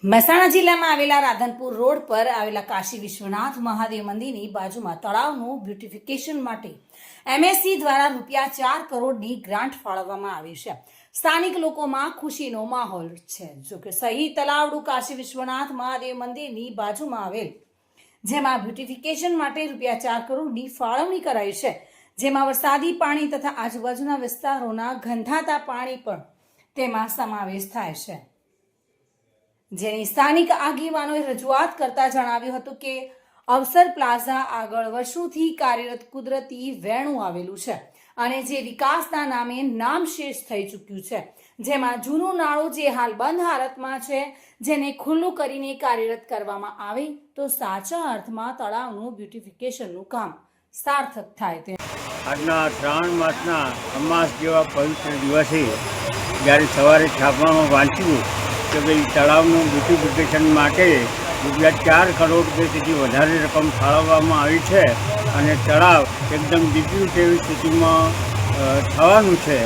મહેસાણા જિલ્લામાં આવેલા રાધનપુર રોડ પર આવેલા કાશી વિશ્વનાથ મહાદેવ મંદિરની બાજુમાં તળાવનું બ્યુટિફિકેશન માટે MSC દ્વારા ₹4 કરોડની ગ્રાન્ટ ફાળવવામાં આવી છે. સ્થાનિક લોકોમાં ખુશીનો માહોલ છે. જોકે સહી તળાવડું કાશી વિશ્વનાથ મહાદેવ મંદિરની બાજુમાં આવેલ જેમાં બ્યુટિફિકેશન માટે ₹4 કરોડની ફાળવણી કરાઈ છે, જેમાં વરસાદી પાણી તથા આજુબાજુના વિસ્તારોના ગંધાતા પાણી પણ તેમાં સમાવેશ થાય છે. જેની સ્થાનિક આગેવાનોએ રજૂઆત કરતા જણાવ્યું હતું કે અવસર પ્લાઝા આગળ વર્ષોથી કાર્યરત કુદરતી વેણું આવેલું છે અને જે વિકાસના નામે નામશેષ થઈ ચૂક્યું છે, જેમાં જૂનું નાળું જે હાલ બંધ હાલતમાં છે, જેને ખુલ્લું કરીને કાર્યરત કરવામાં આવે તો સાચા અર્થમાં તળાવનું બ્યુટિફિકેશનનું કામ સાર્થક થાય તે. આજના શ્રાવણ માસના અમાસ જેવા પવિત્ર દિવસે જ્યારે સવારે છાપામાં વાંચ્યું કે ભાઈ તળાવનું બ્યુટિફિકેશન માટે ₹4 કરોડ રૂપિયાથી વધારે રકમ ફાળવવામાં આવી છે અને તળાવ એકદમ દીપ્યું તેવી સ્થિતિમાં થવાનું છે,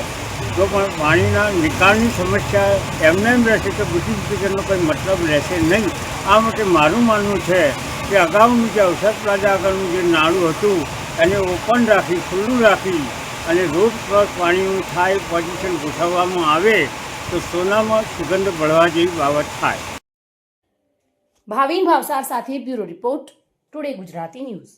તો પણ પાણીના નિકાલની સમસ્યા એમને એમ રહેશે કે બ્યુટિફિકેશનનો કોઈ મતલબ રહેશે નહીં. આ માટે મારું માનવું છે કે અગાઉનું જે અવસર પ્લાઝા આગળનું જે નાળું હતું એને ઓપન રાખી, ખુલ્લું રાખી અને રોડ ક્રોસ પાણીનું થાય પોઝિશન ગોઠવવામાં આવે તો સોનામાં સુગંધ બળવા જેવી બાબત થાય. ભાવિન ભાવસાર સાથે bureau report, today Gujarati news.